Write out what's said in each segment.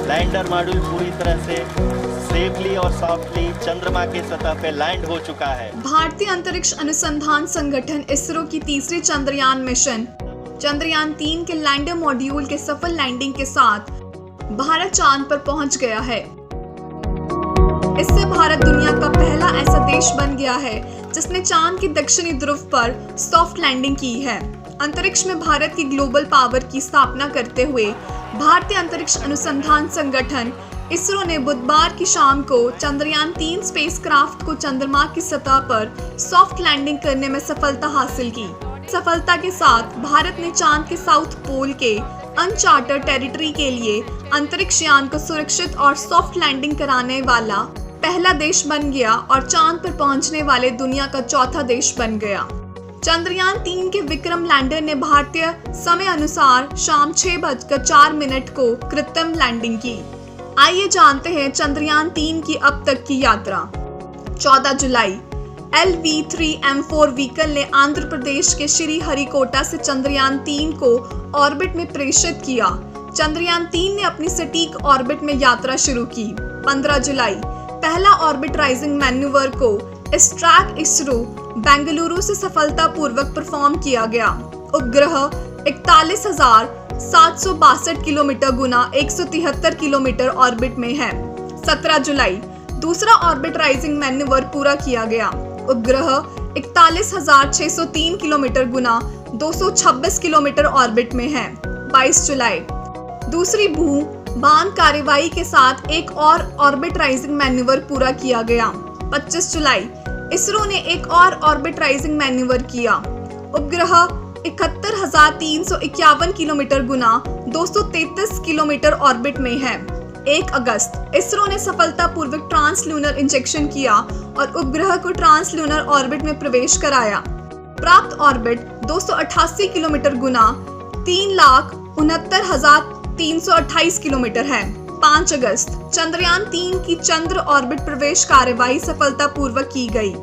Lander module पूरी तरह से सेफली और सॉफ्टली चंद्रमा के सतह पे लैंड हो चुका है। भारतीय अंतरिक्ष अनुसंधान संगठन इसरो की तीसरी चंद्रयान मिशन चंद्रयान 3 के लैंडर मॉड्यूल के सफल लैंडिंग के साथ भारत चांद पर पहुंच गया है। इससे भारत दुनिया का पहला ऐसा देश बन गया है जिसने चांद के दक्षिणी ध्रुव पर सॉफ्ट लैंडिंग की है। अंतरिक्ष में भारत की ग्लोबल पावर की स्थापना करते हुए भारतीय अंतरिक्ष अनुसंधान संगठन इसरो ने बुधवार की शाम को चंद्रयान 3 स्पेसक्राफ्ट को चंद्रमा की सतह पर सॉफ्ट लैंडिंग करने में सफलता हासिल की। सफलता के साथ भारत ने चांद के साउथ पोल के अनचार्टर्ड टेरिटरी के लिए अंतरिक्ष यान को सुरक्षित और सॉफ्ट लैंडिंग कराने वाला पहला देश बन गया और चांद पर पहुंचने वाले दुनिया का चौथा देश बन गया। चंद्रयान 3 के विक्रम लैंडर ने भारतीय समय अनुसार शाम 6:04 को कृत्रिम लैंडिंग की। आइए जानते हैं चंद्रयान 3 की अब तक की यात्रा। 14 जुलाई LV-3M4 व्हीकल ने आंध्र प्रदेश के श्रीहरिकोटा से चंद्रयान 3 को ऑर्बिट में प्रेषित किया। चंद्रयान 3 ने अपनी सटीक ऑर्बिट में यात्रा शुरू की। 15 जुलाई पहला ऑर्बिट राइजिंग मैन्यूवर को स्ट्रैक इसरो बेंगलुरु से सफलतापूर्वक परफॉर्म किया गया। उपग्रह 41,762 किलोमीटर गुना 173 किलोमीटर ऑर्बिट में है। 17 जुलाई दूसरा ऑर्बिट राइजिंग मैन्यूवर पूरा किया गया। उपग्रह 41,603 किलोमीटर गुना 226 किलोमीटर ऑर्बिट में है। 22 जुलाई दूसरी बान कार्यवाही के साथ एक और ऑर्बिट राइजिंग मैन्यूवर पूरा किया गया। 25 जुलाई इसरो ने एक और ऑर्बिट राइजिंग मैन्यूवर किया। उपग्रह 71,351 किलोमीटर गुना 233 किलोमीटर ऑर्बिट में है। 1 अगस्त इसरो ने सफलतापूर्वक ट्रांसल्यूनर इंजेक्शन किया और उपग्रह को ट्रांसल्यूनर ऑर्बिट में प्रवेश कराया। प्राप्त ऑर्बिट 288 किलोमीटर गुना 3,69,328 किलोमीटर है। 5 अगस्त चंद्रयान 3 की चंद्र ऑर्बिट प्रवेश कार्यवाही सफलतापूर्वक की गई।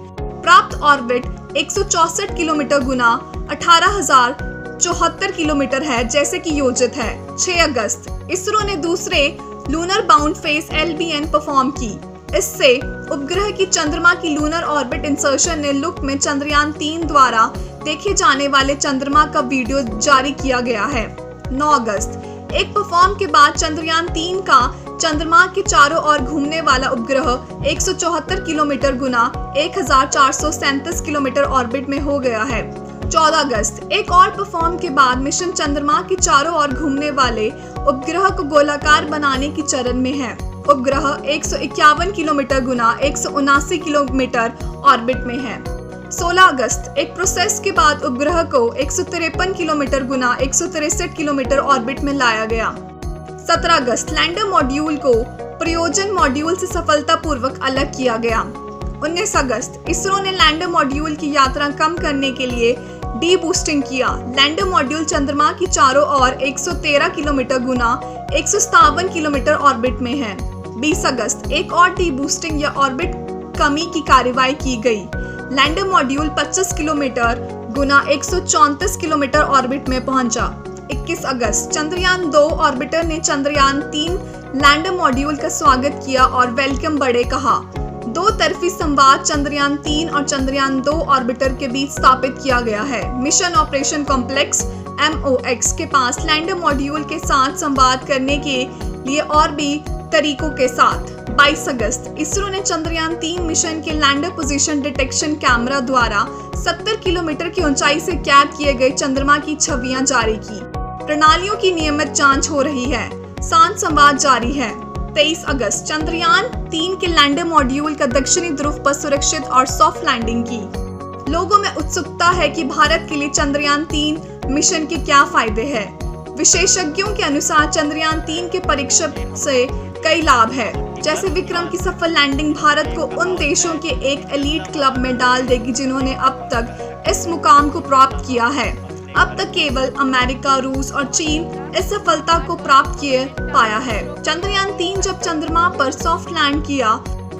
प्राप्त ऑर्बिट 164 किलोमीटर गुना 18,074 किलोमीटर है जैसे कि योजित है। 6 अगस्त इसरो ने दूसरे lunar bound face LBN perform की। इससे उपग्रह की चंद्रमा की लूनर ऑर्बिट इंसर्शन ने लुक में चंद्रयान 3 द्वारा देखे जाने वाले चंद्रमा का वीडियो जारी किया गया है। 9 अगस्त एक परफॉर्म के बाद चंद्रयान 3 का चंद्रमा के चारों ओर घूमने वाला उपग्रह 174 किलोमीटर गुना 1,437 किलोमीटर ऑर्बिट में हो गया है। 14 अगस्त एक और परफॉर्म के बाद मिशन चंद्रमा के चारों ओर घूमने वाले उपग्रह को गोलाकार बनाने की चरण में है। उपग्रह 151 किलोमीटर गुना 179 किलोमीटर ऑर्बिट में है। 16 अगस्त एक प्रोसेस के बाद उपग्रह को 153 किलोमीटर गुना 163 किलोमीटर ऑर्बिट में लाया गया। 17 अगस्त लैंडर मॉड्यूल को प्रयोजन मॉड्यूल से सफलतापूर्वक अलग किया गया। 19 अगस्त इसरो ने लैंडर मॉड्यूल की यात्रा कम करने के लिए डी बूस्टिंग किया। लैंडर मॉड्यूल चंद्रमा की चारों ओर 113 किलोमीटर गुना 157 किलोमीटर ऑर्बिट में है। 20 अगस्त एक और डी बूस्टिंग या ऑर्बिट कमी की कार्यवाही की गई। लैंडर मॉड्यूल 25 किलोमीटर गुना 134 किलोमीटर ऑर्बिट में पहुंचा। 21 अगस्त चंद्रयान 2 ऑर्बिटर ने चंद्रयान 3 लैंडर मॉड्यूल का स्वागत किया और वेलकम बड़े कहा। दो तरफी संवाद चंद्रयान 3 और चंद्रयान 2 ऑर्बिटर के बीच स्थापित किया गया है। मिशन ऑपरेशन कॉम्प्लेक्स MOX के पास लैंडर मॉड्यूल के साथ संवाद करने के लिए और भी तरीकों के साथ। 22 अगस्त इसरो ने चंद्रयान 3 मिशन के लैंडर पोजीशन डिटेक्शन कैमरा द्वारा 70 किलोमीटर की ऊंचाई से कैद किए गए चंद्रमा की छवियां जारी की। प्रणालियों की नियमित जांच हो रही है। शांत संवाद जारी है। 23 अगस्त चंद्रयान 3 के लैंडर मॉड्यूल का दक्षिणी ध्रुव पर सुरक्षित और सॉफ्ट लैंडिंग की। लोगों में उत्सुकता है कि भारत के लिए चंद्रयान 3 मिशन के क्या फायदे हैं। विशेषज्ञों के अनुसार चंद्रयान 3 के परीक्षण से कई लाभ है, जैसे विक्रम की सफल लैंडिंग भारत को उन देशों के एक एलीट क्लब में डाल देगी जिन्होंने अब तक इस मुकाम को प्राप्त किया है। अब तक केवल अमेरिका, रूस और चीन इस सफलता को प्राप्त किए पाया है। चंद्रयान 3 जब चंद्रमा पर सॉफ्ट लैंड किया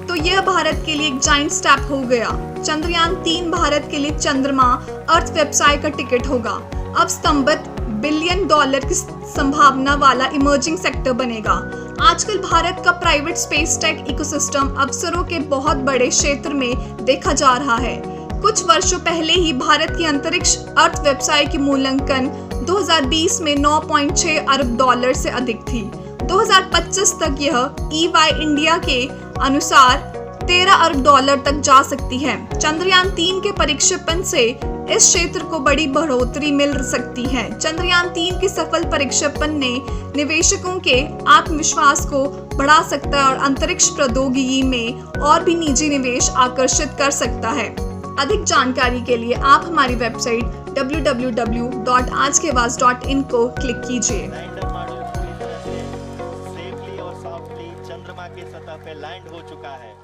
तो यह भारत के लिए एक जाइंट स्टेप हो गया। चंद्रयान 3 भारत के लिए चंद्रमा अर्थ व्यवसाय का टिकट होगा। अब स्तंभित $1 बिलियन की संभावना वाला इमर्जिंग सेक्टर बनेगा। आजकल भारत का प्राइवेट स्पेस टेक इकोसिस्टम अवसरों के बहुत बड़े क्षेत्र में देखा जा रहा है। कुछ वर्षों पहले ही भारत की अंतरिक्ष अर्थव्यवस्था की मूल्यांकन 2020 में 9.6 अरब डॉलर से अधिक थी। 2025 तक यह EY इंडिया के अनुसार 13 अरब डॉलर तक जा सकती है। चंद्रयान 3 के प्रक्षेपण से इस क्षेत्र को बड़ी बढ़ोतरी मिल सकती है। चंद्रयान 3 के सफल प्रक्षेपण ने निवेशकों के आत्मविश्वास को बढ़ा सकता है और अंतरिक्ष प्रौद्योगिकी में और भी निजी निवेश आकर्षित कर सकता है। अधिक जानकारी के लिए आप हमारी वेबसाइट www.aajkiawaaz.in को क्लिक कीजिए। लैंडर मॉड्यूल पूरी तरह से सेफली और सॉफ्टली चंद्रमा की सतह पे लैंड हो चुका है।